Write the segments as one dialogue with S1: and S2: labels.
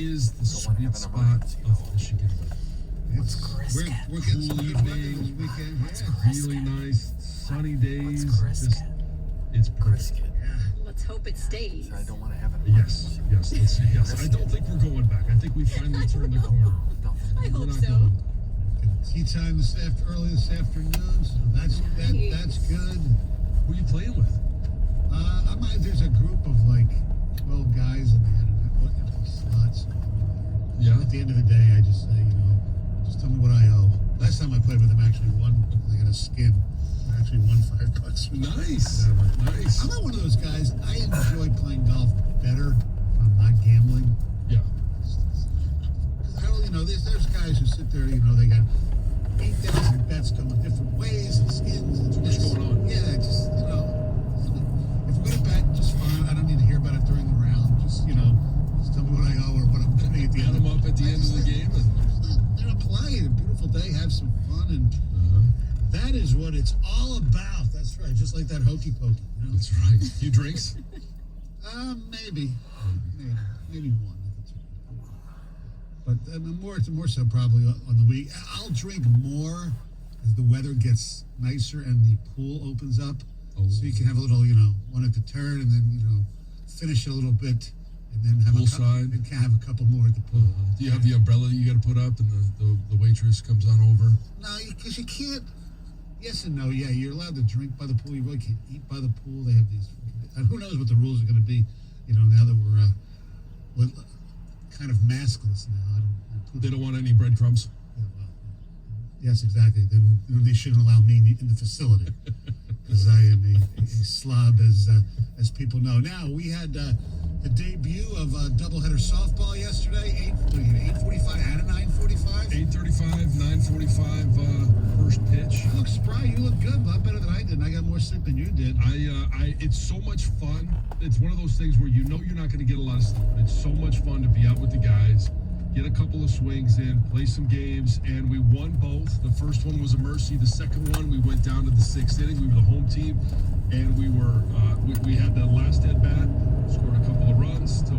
S1: is the sweet spot of Michigan.
S2: What's brisket? We're getting some good weather this weekend.
S1: What's really nice, sunny days. It's perfect.
S2: Yeah.
S3: Let's hope it stays.
S4: I don't want to have it.
S1: Yes. I don't think we're going back. I think we finally turned the corner.
S3: I
S1: We're
S3: hope
S1: not
S3: so.
S1: going.
S2: Tea time early this afternoon, so that's good.
S1: Who are you playing with?
S2: There's a group of like 12 guys, and they had empty slots.
S1: Yeah.
S2: At the end of the day, I just say, just tell me what I owe. Last time I played with them, actually won. They got a skin. I actually won $5.
S1: Nice. Nice.
S2: I'm not one of those guys. I enjoy playing golf better when I'm not gambling.
S1: Yeah.
S2: Because I don't, there's guys who sit there, they got 8,000 bets going different ways and skins. And
S1: What's going on?
S2: Yeah, just, if we're going to bet, just fine. I don't need to hear about it during the round. Just tell me what I owe or what I'm betting at the end.
S1: Add them up at the end of the game.
S2: They're going to play. A beautiful day. Have some fun. And that is what it's all about. That's right. Just like that hokey pokey.
S1: That's right. You drinks?
S2: Maybe one. But more so probably on the week. I'll drink more as the weather gets nicer and the pool opens up.
S1: Oh.
S2: So you can have a little, one at the turn and then, finish a little bit and then have
S1: Poolside.
S2: and can have a couple more at the pool.
S1: Do you have the umbrella that you got to put up and the waitress comes on over?
S2: No, because you can't. Yes and no. Yeah, you're allowed to drink by the pool. You really can't eat by the pool. They have these. And who knows what the rules are going to be, now that we're kind of maskless now.
S1: They don't want any breadcrumbs.
S2: Yeah, well, yes, exactly. Then they shouldn't allow me in the facility because I am a slob, as people know. Now we had the debut of doubleheader softball yesterday. 8:45 and a 9:45.
S1: 8:35, 9:45. First pitch.
S2: You look spry. You look good. A lot better than I did. And I got more sleep than you did.
S1: It's so much fun. It's one of those things where you're not going to get a lot of sleep. It's so much fun to be out with the guys. Get a couple of swings in, play some games, and we won both. The first one was a mercy. The second one, we went down to the sixth inning. We were the home team, and we had that last at bat, scored a couple of runs to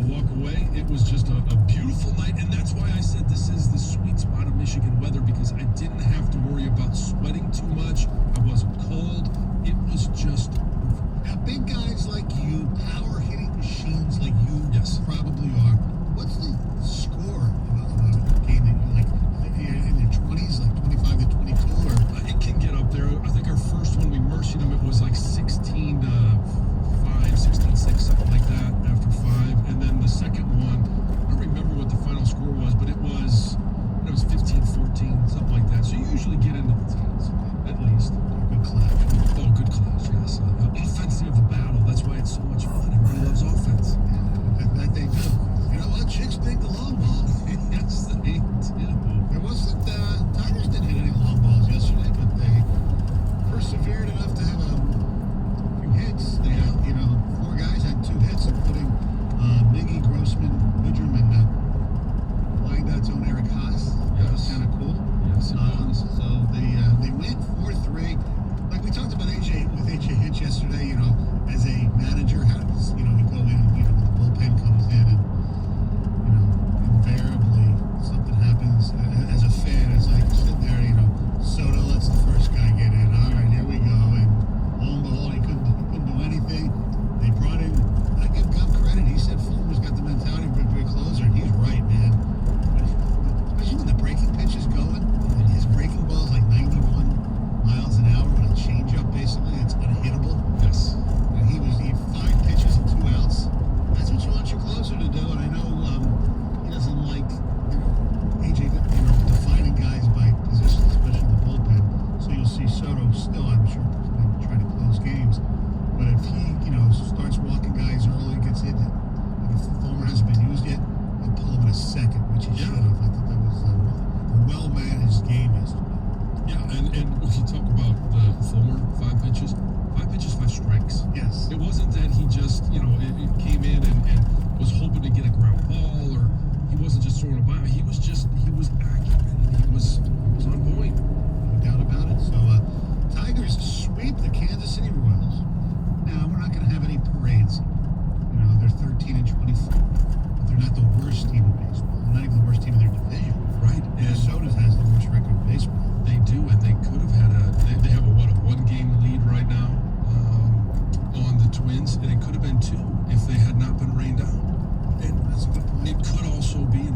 S1: walk away. It was just a beautiful night, and that's why I said this is the sweet spot of Michigan weather, because I didn't have to worry about sweating too much. I wasn't cold. It was just perfect.
S2: Now, big guys like you, power hitting machines like you probably are. What's the score of a game that you like in the 20s, like 25 to 22, or
S1: it can get up there. I think our first one we mercied them. It was like 16 to 5, 16-6, something like that after 5. And then the second one, I don't remember what the final score was, but it was 15-14, something like that. So you usually get into the teens, at least.
S2: good clash?
S1: Oh, good clash, yes. Offensive battle. That's why it's so much fun. Everybody loves offense.
S2: That they do. You know what?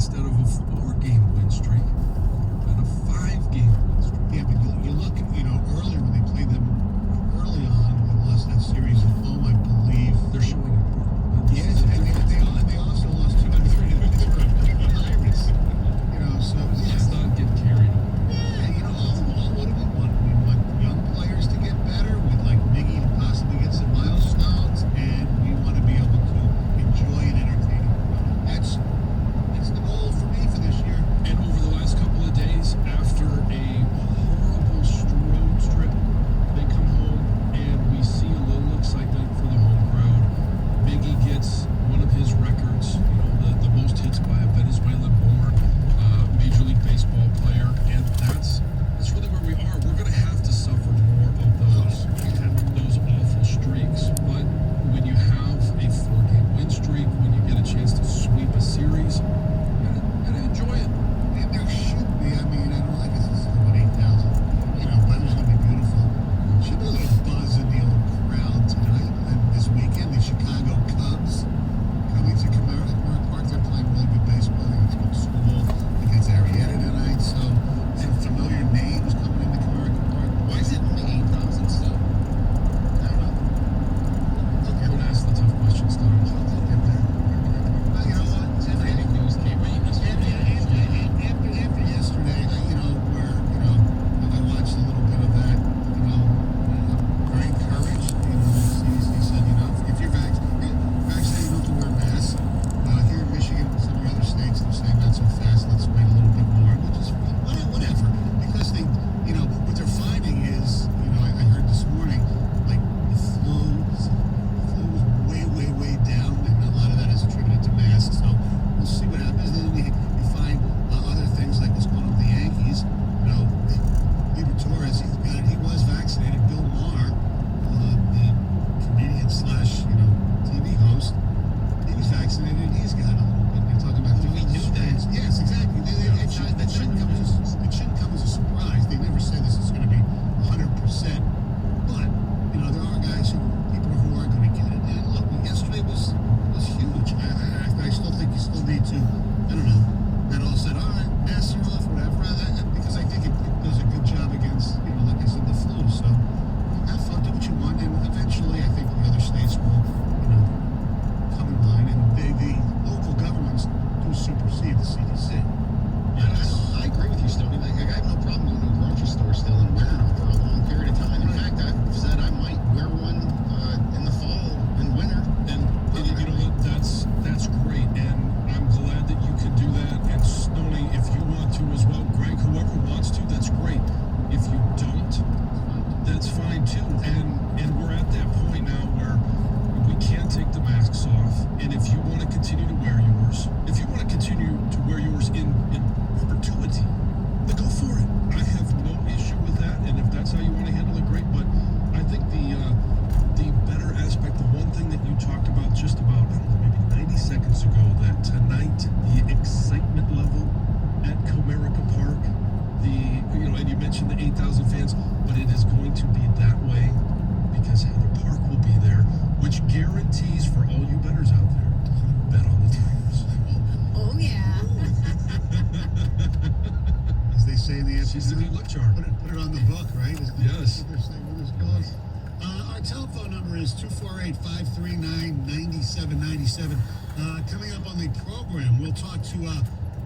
S1: instead of a 4-game win streak, and a 5-game win streak.
S2: Yeah, but you look, earlier when they played them early on, they lost that series at home, I believe.
S1: They're showing improvement.
S2: Yes, and they also lost 2 out of 3 to Pittsburgh Pirates. So
S1: Let's not get carried away.
S2: Yeah, what do we want? We want young players to get better. We'd like Miggy to possibly get some milestones, and we want to be able to enjoy and entertain everybody. That's the goal for me for this year.
S1: And over the last couple of days, after a horrible road trip, they come home and we see a little excitement for the home crowd. Miggy gets one of his records, the most hits by a Venezuelan-born Major League Baseball player, and that's really where we are. We're going to have to suffer more of those awful streaks. But when you have a 4-game win streak, when you get a chance to sweep a series, and enjoy it.
S2: And there should be, I don't like this is about 8,000. Weather's going to be beautiful. Should be a little buzz in the old crowd tonight and this weekend. The Chicago Cubs coming to Comerica Park. They're playing really good baseball. They get to go to school against Arietta tonight. So some familiar names coming into Comerica Park.
S3: Why is it only 8,000 still? I don't know.
S2: Okay.
S1: Don't ask the tough questions, Tom.
S2: I'll get there. Well, you know what?
S3: Fake news came right.
S2: After yesterday, where I watched a little bit of that, I'm very encouraged. He said, if you're vaccinated, you don't have to wear masks. Here in Michigan and some of the other states, they're saying not so fast. Let's wait a little bit more, which is whatever. Because they, what they're finding is, I heard this morning, like the flu is way down, and a lot of that is attributed to masks. So we'll see what happens. And then you find other things like what's going on with the Yankees. Lieber Torres, he was vaccinated. Bill Maher, the comedian slash TV host, he was vaccinated and he's got a little bit. You're talking about
S3: We knew that.
S2: Yes, exactly. It shouldn't come as a surprise. They never say this is going to be 100%. But there are people who are going to get it. And look, yesterday was huge. I still think you still need to. I don't know. That all said, all right, masks are off, whatever. Because I think it does a good job against, like I said, the flu. So have fun, do what you want, and eventually, I think the other states will, come in line, and the local governments do supersede the CDC.
S3: I agree with you, Stoney. I have no problem going to a grocery store still and wearing them for a long period of time. In fact, I've said I might wear one in the fall and winter.
S1: And you know what? That's great, and I'm glad that you can do that. And Stoney, if you want to as well, Greg, whoever wants to, that's great. If you don't, that's fine too. And we're at that point now where we can't take the masks off. And if you want to continue to wear yours, if you want to continue to wear yours in perpetuity, then go for it. I have no issue with that. And if that's how you want to handle it, great. But I think the better aspect, the one thing that you talked about just about, I don't know, maybe 90 seconds ago, that tonight, the excitement level at Comerica Park, and you mentioned the 8,000 fans, but it is going to be that way because Heather Park will be there, which guarantees for all you bettors out there, bet on the Tigers.
S4: Oh, yeah.
S2: As they say in the
S1: She's the
S2: afternoon,
S1: good luck charm.
S2: put it on the book, right?
S1: Yes.
S2: What they're saying with this goes. Our telephone number is 248-539-9797. Coming up on the program, we'll talk to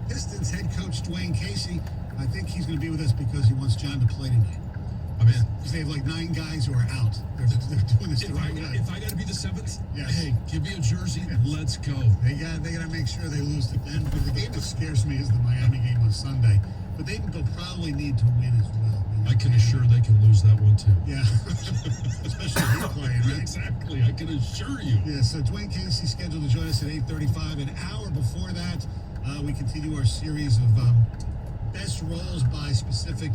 S2: Pistons head coach Dwayne Casey. I think he's going to be with us because he wants John to play tonight.
S1: I'm in.
S2: Because they have like 9 guys who are out. They're doing this the right way.
S1: If I got to be the 7th,
S2: Yes.
S1: hey, give me a jersey.
S2: Yes.
S1: Let's go.
S2: They got to make sure they lose to Denver. The game that scares me is the Miami game on Sunday. But they'll probably need to win as well.
S1: I can assure they can lose that one too.
S2: Yeah. Especially if you're playing, right?
S1: Exactly. I can assure you.
S2: Yeah, so Dwayne Casey scheduled to join us at 8:35. An hour before that, we continue our series of best roles by specific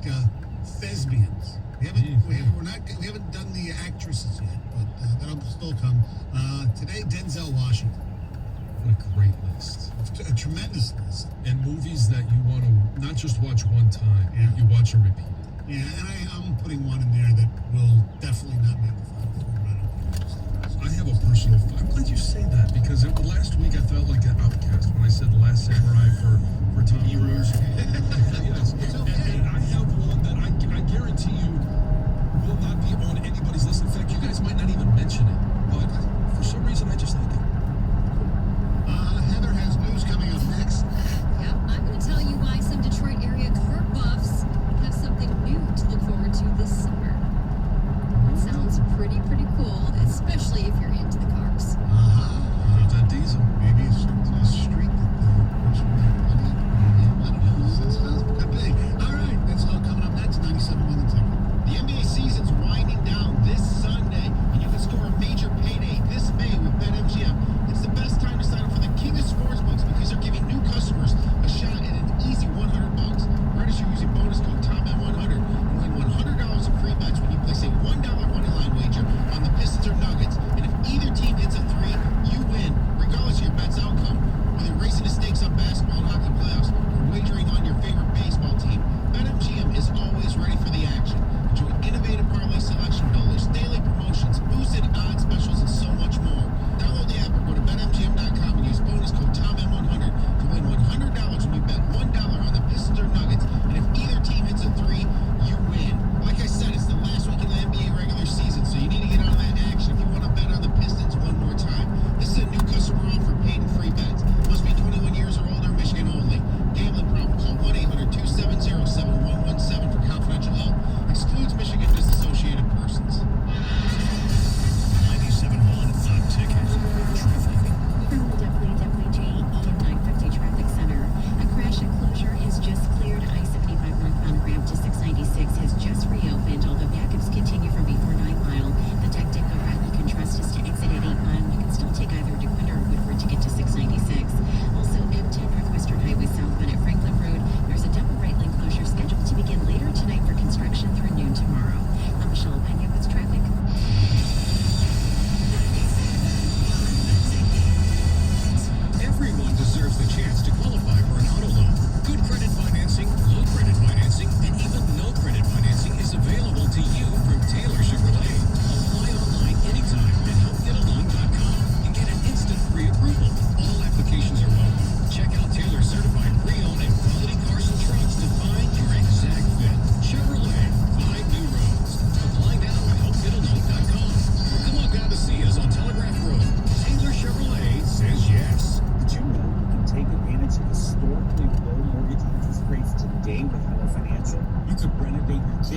S2: thespians. We haven't done the actresses yet, but that'll still come. Today, Denzel Washington.
S1: What a great list.
S2: A tremendous list.
S1: And movies that you want to not just watch one time,
S2: Yeah.
S1: you watch and repeat.
S2: Yeah, and I'm putting one in there that will definitely not make the final four, but I don't think
S1: I have a personal. I'm glad you say that because last week I felt like an outcast when I said The Last Samurai for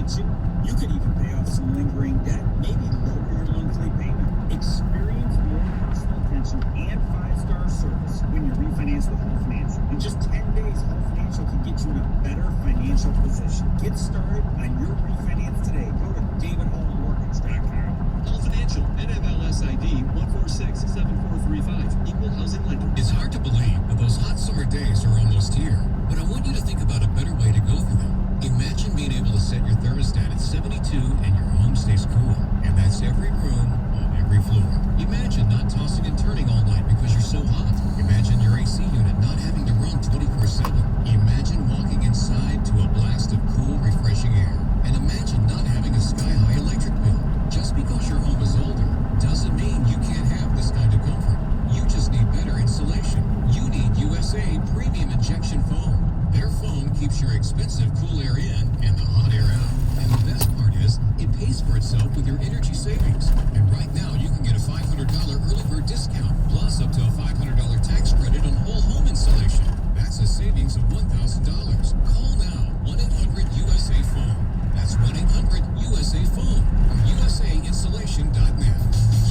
S4: pension. You could even pay off some lingering debt, maybe lower your monthly payment. Experience more personal attention and 5-star service when you refinance with Hall Financial. In just 10 days, Hall Financial can get you in a better financial position. Get started on your refinance today. Go to davidhallmortgage.com.
S5: Hall Financial, NMLS ID 1467435, Equal Housing Lender.
S6: It's hard to believe that those hot summer days are almost here, but I want you to think about a better way to go through them. Imagine being able to set your thermostat at 72 and your home stays cool, and that's every room on every floor. Imagine not tossing and turning all night because you're so hot. Imagine your AC unit not having to run 24/7. Imagine walking inside to a blast of cool, refreshing air. And imagine not having a sky-high electric bill. Just because your home is older doesn't mean you can't have this kind of comfort. You just need better insulation. You need USA Premium Injection Foam. Their foam keeps your expensive cool air in and the hot air out. And the best part is, it pays for itself with your energy savings. And right now, you can get a $500 early bird discount, plus up to a $500 tax credit on whole home insulation. That's a savings of $1,000. Call now, 1-800-USA-FOAM. That's 1-800-USA-FOAM or USAinsulation.net.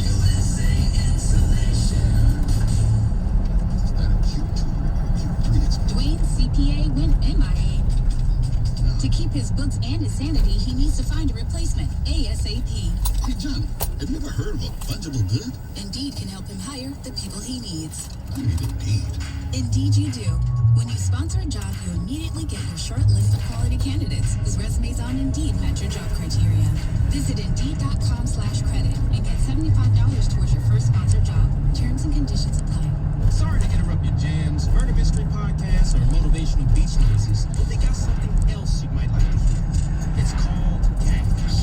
S6: USA Insulation.
S3: Is that a cute?
S7: Dwayne's CPA went MIA. To keep his books and his sanity, he needs to find a replacement ASAP.
S3: Hey, Johnny, have you ever heard of a fungible good?
S7: Indeed can help him hire the people he needs.
S3: I need Indeed.
S7: Indeed you do. When you sponsor a job, you immediately get your short list of quality candidates whose resumes on Indeed match your job criteria. Visit Indeed.com/credit and get $75 towards your first sponsored job. Terms and conditions apply.
S4: Sorry to interrupt your jams, murder mystery podcasts, or motivational beach noises, but they got something else you might like to hear. It's called cash.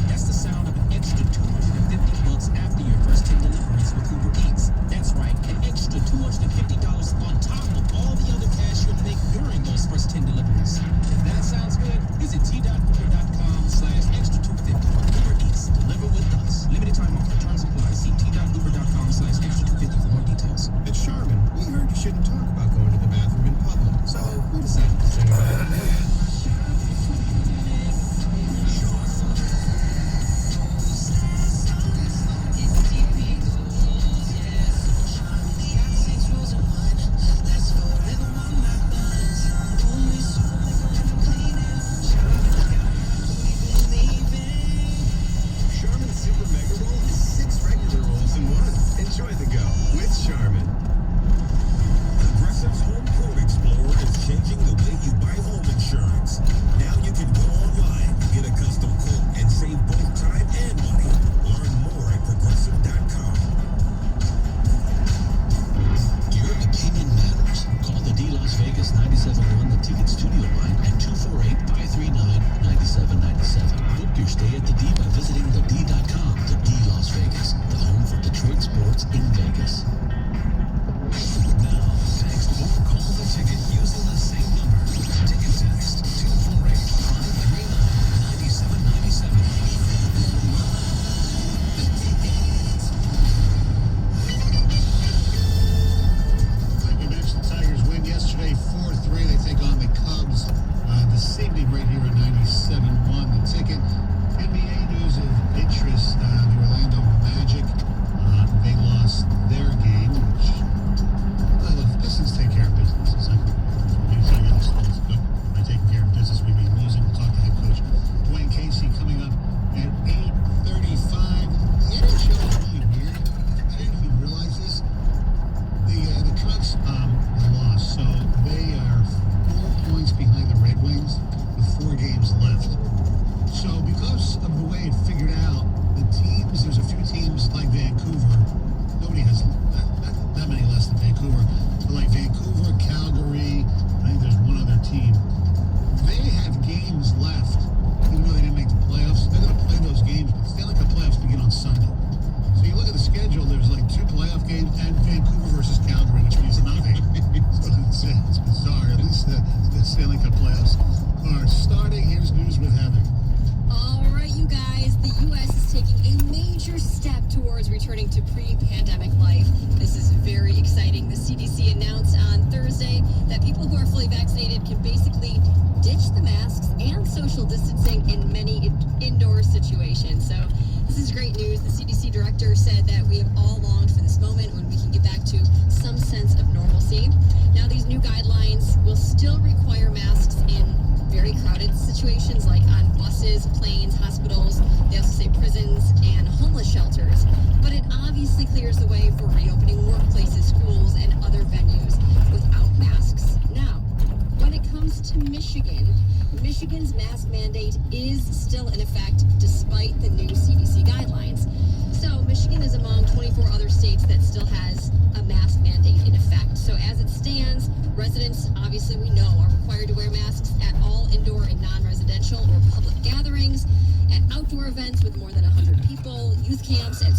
S4: That's the sound of an extra $250 after your first 10 deliveries with Uber Eats. That's right, an extra $250 on top of all the other cash you'll make during those first 10 deliveries. If that sounds good, visit t.uber.com/extra250. Uber Eats, deliver with us. Limited time offer, terms apply. See t.uber.com/extra250 for more details. But Charmin, we heard you shouldn't talk about going to the bathroom in public, so we decided to sing about it. Charmin Super Mega Roll is 6 regular rolls in one. Enjoy the go with Charmin.
S8: Progressive's Home Quote Explorer is changing the way you buy home insurance. Now you can go online, get a custom quote, and save both time and money. Learn more at progressive.com.
S5: Your opinion matters. Call the D Las Vegas 97.1 The Ticket Studio line at 248-539-9797. Book your stay at the D by visiting thed.com. The D Las Vegas, the home for Detroit sports in Vegas. Now, text or call the ticket using the same number. Ticket text 248-539-9797.
S2: Like we mentioned, Tigers win yesterday 4-3. They take on the Cubs this evening right here at 97.1 The Ticket. NBA news of interest, the Orlando Magic. They lost their game, which, well, if Pistons take care of business. It's like, by taking care of business, we mean losing. We'll talk to head coach Dwayne Casey coming up at 8:35. The NHL is really weird. I didn't even realize this. The Cubs lost, so they are 4 points behind the Red Wings with 4 games left. So because of the way it figured out, the teams, there's a few teams like Vancouver, nobody has that many less than Vancouver, but like Vancouver, Calgary, I think there's one other team, they have games left, even though they didn't make the playoffs. They're going to play those games, but Stanley Cup playoffs begin on Sunday. So you look at the schedule, there's like 2 playoff games and Vancouver versus Calgary, which means nothing. So it's bizarre. At least the Stanley Cup playoffs are starting. Here's news with Heather.
S9: All right, you guys, the U.S. is taking a major step towards returning to pre-pandemic life. This is very exciting. The CDC announced on Thursday that people who are fully vaccinated can basically ditch the masks and social distancing in many indoor situations. So this is great news. The CDC director said that we have all longed for this moment when we can get back to some sense of normalcy. Now, these new guidelines will still require masks in very crowded situations like on buses, planes, hospitals. They also say prisons and homeless shelters. But it obviously clears the way for reopening workplaces, schools, and other venues without masks. Now, when it comes to Michigan's mask mandate is still in effect despite the new CDC guidelines. So Michigan is among 24 other states that still has a mask mandate in effect. So as it stands, residents, obviously we know, are required to wear masks at all indoor and non-residential or public gatherings, at outdoor events with more than 100 people, youth camps, at